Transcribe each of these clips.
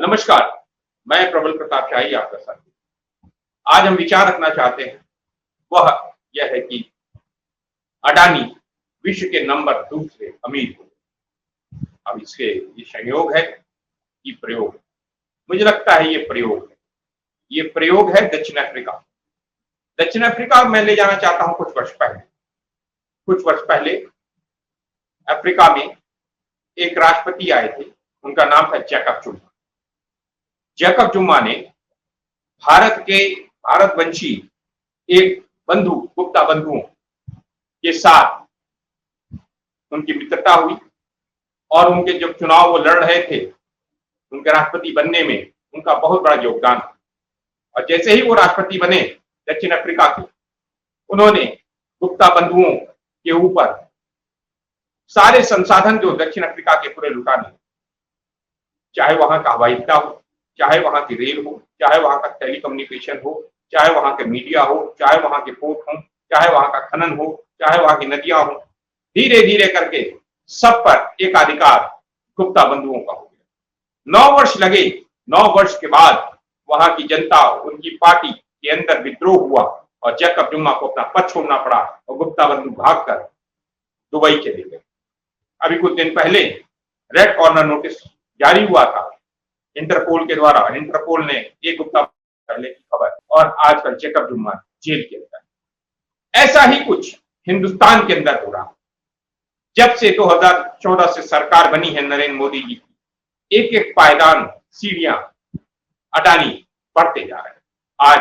नमस्कार, मैं प्रबल प्रताप शाही आपका साथी। आज हम विचार रखना चाहते हैं वह यह है कि अडानी विश्व के नंबर दूसरे अमीर हो। अब इसके ये संयोग है कि प्रयोग, मुझे लगता है ये प्रयोग है दक्षिण अफ्रीका। दक्षिण अफ्रीका मैं ले जाना चाहता हूं कुछ वर्ष पहले अफ्रीका में एक राष्ट्रपति आए थे, उनका नाम था जैकब जुमा ने भारतवंशी एक गुप्ता बंधुओं के साथ उनकी मित्रता हुई और उनके जब चुनाव वो लड़ रहे थे, उनके राष्ट्रपति बनने में उनका बहुत बड़ा योगदान था। और जैसे ही वो राष्ट्रपति बने दक्षिण अफ्रीका के, उन्होंने गुप्ता बंधुओं के ऊपर सारे संसाधन जो दक्षिण अफ्रीका के पूरे लुटा दिए, चाहे वहां का हवाई अड्डा हो, चाहे वहां की रेल हो, चाहे वहां का टेलीकम्युनिकेशन हो, चाहे वहां के मीडिया हो, चाहे वहां के पोर्ट हो, चाहे वहां का खनन हो, चाहे वहां की नदियां हो, धीरे धीरे करके सब पर एकाधिकार गुप्ता बंधुओं का हो गया। 9 वर्ष लगे। 9 वर्ष के बाद वहां की जनता, उनकी पार्टी के अंदर विद्रोह हुआ और जैकब जुमा को अपना पद छोड़ना पड़ा और गुप्ता बंधु भागकर दुबई चले गए। अभी कुछ दिन पहले रेड कॉर्नर नोटिस जारी हुआ था इंटरपोल के द्वारा। इंटरपोल ने एक गुप्ता पहले की खबर और आजकल जैकब जुमा जेल के अंदर। ऐसा ही कुछ हिंदुस्तान के अंदर हो रहा। जब से 2014 से सरकार बनी है नरेंद्र मोदी जी की, एक एक पायदान सीढ़ियां अडानी बढ़ते जा रहे हैं। आज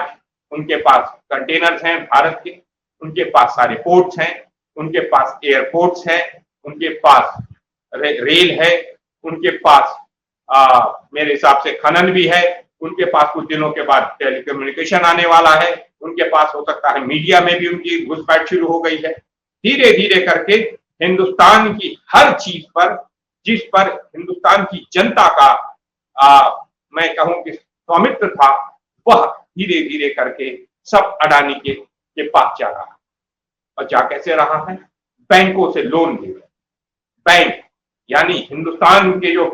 उनके पास कंटेनर्स हैं भारत के, उनके पास सारे पोर्ट्स हैं, उनके पास एयरपोर्ट्स हैं, उनके पास रेल है, उनके पास मेरे हिसाब से खनन भी है, उनके पास कुछ दिनों के बाद टेलीकम्युनिकेशन आने वाला है, उनके पास हो सकता है मीडिया में भी उनकी घुसपैठ शुरू हो गई है। धीरे धीरे करके हिंदुस्तान की हर चीज पर, जिस पर हिंदुस्तान की जनता का मैं कहूं कि स्वामित्व था, वह धीरे धीरे करके सब अडानी के पास जा रहा है। और जा कैसे रहा है? बैंकों से लोन ले रहे। बैंक यानी हिंदुस्तान के जो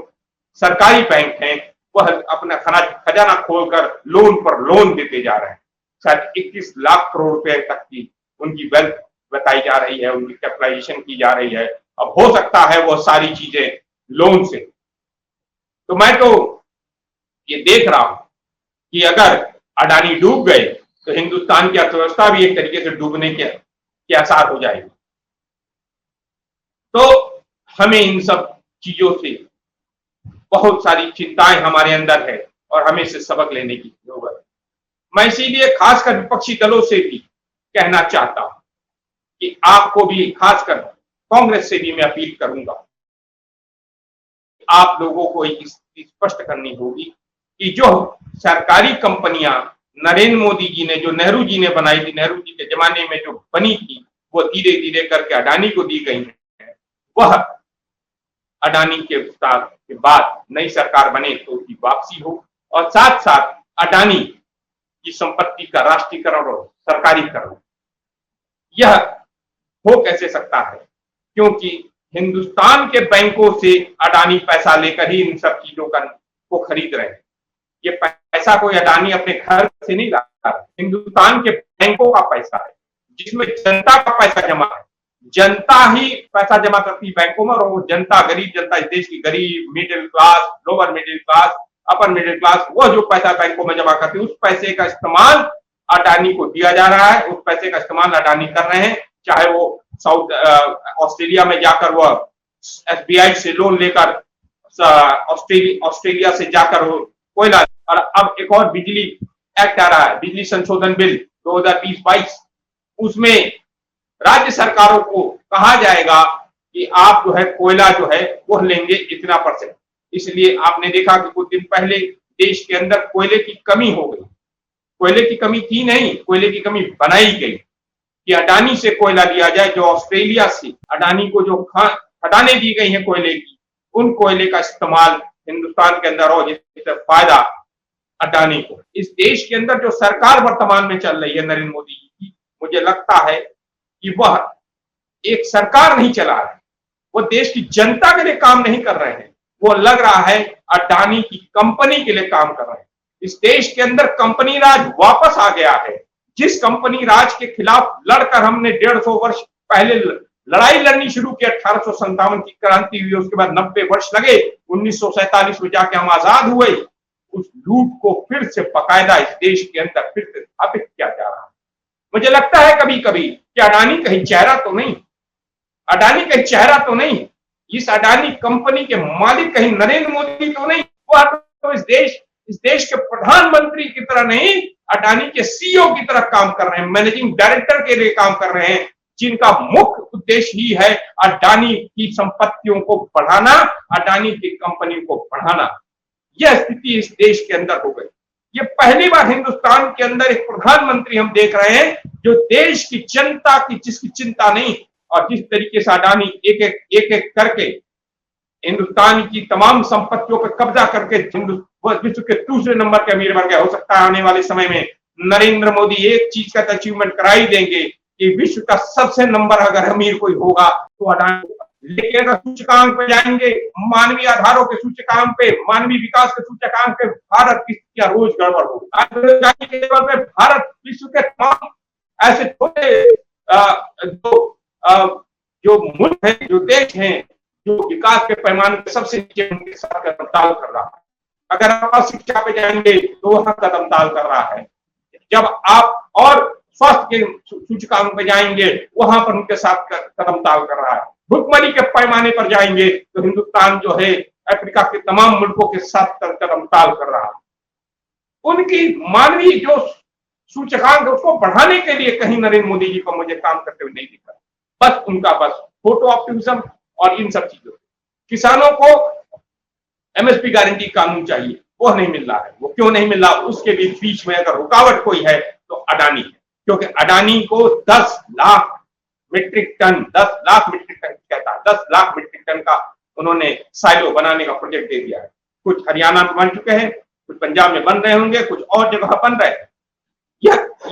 सरकारी बैंक हैं, वह अपना खजाना खोलकर लोन पर लोन देते जा रहे हैं। शायद 21 लाख करोड़ रुपए तक की उनकी वेल्थ बताई जा रही है, उनकी कैपिटलाइजेशन की जा रही है। अब हो सकता है वो सारी चीजें लोन से। तो मैं तो ये देख रहा हूं कि अगर अडानी डूब गए तो हिंदुस्तान की अर्थव्यवस्था भी एक तरीके से डूबने के आसार हो जाएगी। तो हमें इन सब चीजों से बहुत सारी चिंताएं हमारे अंदर है और हमें से सबक लेने की जरूरत है। मैं इसीलिए खासकर विपक्षी दलों से भी कहना चाहता हूं कि आपको भी, खासकर कांग्रेस से भी मैं अपील करूंगा, आप लोगों को एक स्पष्ट करनी होगी कि जो सरकारी कंपनियां नरेंद्र मोदी जी ने, जो नेहरू जी ने बनाई थी, नेहरू जी के जमाने में जो बनी थी, वो धीरे धीरे करके अडानी को दी गई है। वह अडानी के बाद नई सरकार बने तो उसकी वापसी हो और साथ साथ अडानी की संपत्ति का राष्ट्रीयकरण और सरकारीकरण। यह हो कैसे सकता है? क्योंकि हिंदुस्तान के बैंकों से अडानी पैसा लेकर ही इन सब चीजों को खरीद रहे हैं। ये पैसा कोई अडानी अपने घर से नहीं लाता, हिंदुस्तान के बैंकों का पैसा है, जिसमें जनता का पैसा जमा है। जनता ही पैसा जमा करती है बैंकों में, और वो जनता, गरीब जनता, इस देश की गरीब, middle class, lower middle class, upper middle class, वो जो पैसा बैंकों में जमा करती है, उस पैसे का इस्तेमाल अडानी को दिया जा रहा है। उस पैसे का इस्तेमाल अडानी कर रहे हैं, चाहे वो साउथ ऑस्ट्रेलिया में जाकर वो एसबीआई से लोन लेकर ऑस्ट्रेलिया से जाकर वो कोयला, और अब एक और बिजली एक्ट आ रहा है, बिजली संशोधन बिल 2020-22, उसमें राज्य सरकारों को कहा जाएगा कि आप जो है कोयला जो है वो लेंगे इतना %। इसलिए आपने देखा कि कुछ दिन पहले देश के अंदर कोयले की कमी हो गई। कोयले की कमी थी नहीं, कोयले की कमी बनाई गई कि अडानी से कोयला लिया जाए, जो ऑस्ट्रेलिया से अडानी को जो खदानें दी गई हैं कोयले की, उन कोयले का इस्तेमाल हिंदुस्तान के अंदर हो, जिससे फायदा अडानी को। इस देश के अंदर जो सरकार वर्तमान में चल रही है नरेंद्र मोदी जी की, मुझे लगता है कि वह एक सरकार नहीं चला रहे, वो देश की जनता के लिए काम नहीं कर रहे हैं, वो लग रहा है अडानी की कंपनी के लिए काम कर रहे हैं। इस देश के अंदर कंपनी राज वापस आ गया है। जिस कंपनी राज के खिलाफ लड़कर हमने 150 वर्ष पहले लड़ाई लड़नी शुरू की, 1857 की क्रांति हुई, उसके बाद 90 वर्ष लगे, 1947 में जाके हम आजाद हुए। उस लूट को फिर से बाकायदा इस देश के अंदर फिर से स्थापित किया जा रहा है। मुझे लगता है कभी कभी कि अडानी कहीं चेहरा तो नहीं, अडानी कहीं चेहरा तो नहीं, इस अडानी कंपनी के मालिक कहीं नरेंद्र मोदी तो नहीं, वो तो इस देश के प्रधानमंत्री की तरह नहीं, अडानी के सीईओ की तरह काम कर रहे हैं, मैनेजिंग डायरेक्टर के लिए काम कर रहे हैं, जिनका मुख्य उद्देश्य ही है अडानी की संपत्तियों को बढ़ाना, अडानी की कंपनी को बढ़ाना। यह स्थिति इस देश के अंदर हो गई। ये पहली बार हिंदुस्तान के अंदर एक प्रधानमंत्री हम देख रहे हैं जो देश की जनता की जिसकी चिंता नहीं, और जिस तरीके से अडानी एक एक करके हिंदुस्तान की तमाम संपत्तियों पर कब्जा करके विश्व के दूसरे नंबर के अमीर बन गया। हो सकता है आने वाले समय में नरेंद्र मोदी एक चीज का अचीवमेंट करा ही देंगे कि विश्व का सबसे नंबर अगर अमीर कोई होगा तो अडानी। लेकिन अगर सूचकांक पे जाएंगे, मानवीय आधारों के सूचकांक पे, मानवीय विकास के सूचकांक पे भारत की स्थितियां रोज गड़बड़ होगी। अंतर्राष्ट्रीय के लेवल पे भारत विश्व के तमाम ऐसे छोटे जो मुल्क है, जो देश हैं, जो विकास के पैमाने पे सबसे नीचे उनके साथ कदम ताल कर रहा है। अगर आप शिक्षा पे जाएंगे तो वहां कदम ताल कर रहा है। जब आप और स्वास्थ्य के सूचकांक पे जाएंगे वहां पर उनके साथ कदम ताल कर रहा है। भुखमरी के पैमाने पर जाएंगे तो हिंदुस्तान जो है अफ्रीका के तमाम मुल्कों के साथ कदम ताल कर रहा है। उनकी मानवीय जो सूचकांक उसको बढ़ाने के लिए कहीं नरेंद्र मोदी जी को मुझे काम करते हुए नहीं दिख रहा। बस उनका फोटो ऑप्टिमिज्म और इन सब चीजों। किसानों को एमएसपी गारंटी कानून चाहिए, वो नहीं मिल रहा है। वो क्यों नहीं मिल रहा? उसके बीच में अगर रुकावट कोई है तो अडानी है, क्योंकि अडानी को 10 लाख मीट्रिक टन कहता है, 10 लाख मीट्रिक टन का उन्होंने साइलो बनाने का प्रोजेक्ट दे दिया है। कुछ हरियाणा में बन चुके हैं, कुछ पंजाब में बन रहे होंगे, कुछ और जगह बन रहे हैं।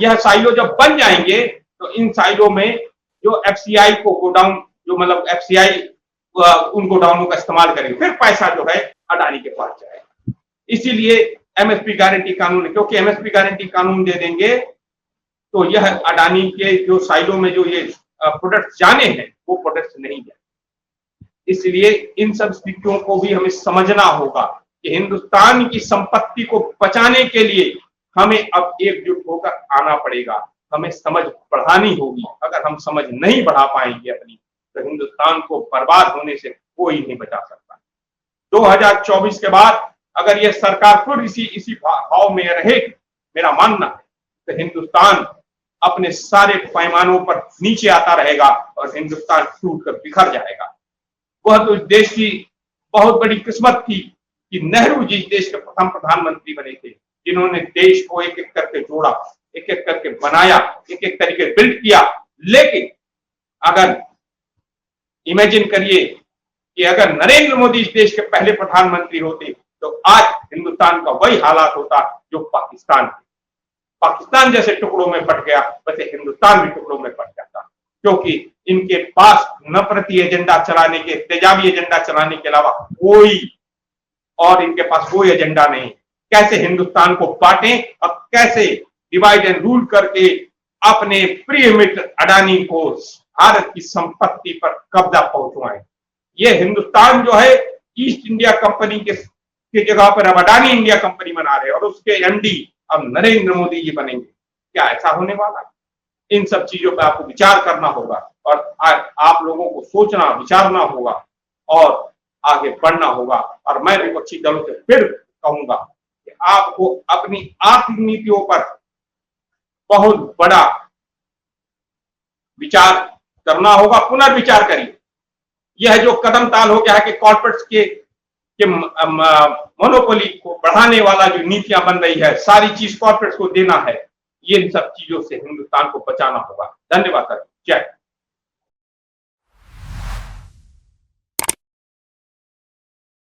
यह साइलो जब बन जाएंगे तो इन साइलो में जो एफसीआई को गोडाउन, जो मतलब एफसीआई उन गोडाउनों का इस्तेमाल करेंगे, फिर पैसा जो है अडानी के पास जाएगा। इसीलिए एमएसपी गारंटी कानून है, क्योंकि एमएसपी गारंटी कानून दे देंगे तो यह अडानी के जो साइलो में जो ये प्रोडक्ट्स जाने हैं वो प्रोडक्ट्स नहीं जाए। इसलिए इन सब स्थितियों को भी हमें समझना होगा कि हिंदुस्तान की संपत्ति को बचाने के लिए हमें अब एकजुट होकर आना पड़ेगा, हमें समझ बढ़ानी होगी। अगर हम समझ नहीं बढ़ा पाएंगे अपनी, तो हिंदुस्तान को बर्बाद होने से कोई नहीं बचा सकता। 2024 के बाद अगर यह सरकार फिर इसी भाव में रहेगी, मेरा मानना है, तो हिंदुस्तान अपने सारे पैमानों पर नीचे आता रहेगा और हिंदुस्तान टूट कर बिखर जाएगा। वह तो इस देश की बहुत बड़ी किस्मत थी कि नेहरू जी देश के प्रथम प्रधानमंत्री बने थे, जिन्होंने देश को एक एक करके जोड़ा, एक एक करके बनाया, एक एक तरीके बिल्ड किया। लेकिन अगर इमेजिन करिए कि अगर नरेंद्र मोदी इस देश के पहले प्रधानमंत्री होते तो आज हिंदुस्तान का वही हालात होता जो पाकिस्तान जैसे टुकड़ों में बट गया, वैसे हिंदुस्तान भी टुकड़ों में बट जाता, क्योंकि इनके पास नफरती एजेंडा चलाने के, तेजाबी एजेंडा चलाने के अलावा कोई और इनके पास कोई एजेंडा नहीं। कैसे हिंदुस्तान को बांटें और कैसे डिवाइड एंड रूल करके अपने प्रिय मित्र अडानी को भारत की संपत्ति पर कब्जा पहुंचवाएं। ये हिंदुस्तान जो है ईस्ट इंडिया कंपनी के जगह पर अब अडानी इंडिया कंपनी बना रहे और उसके एमडी अब नरेंद्र मोदी जी बनेंगे। क्या ऐसा होने वाला? इन सब चीजों पर आपको विचार करना होगा और आप लोगों को सोचना, विचारना होगा और आगे बढ़ना होगा। और मैं विपक्षी दलों से फिर कहूंगा कि आपको अपनी आर्थिक नीतियों पर बहुत बड़ा विचार करना होगा, पुनर्विचार करिए। यह जो कदम ताल हो गया है कि कॉर्पोरेट्स के मोनोपोली को बढ़ाने वाला जो नीतियां बन रही है, सारी चीज कॉर्पोरेट्स को देना है, ये इन सब चीजों से हिंदुस्तान को बचाना होगा। धन्यवाद सर, जय।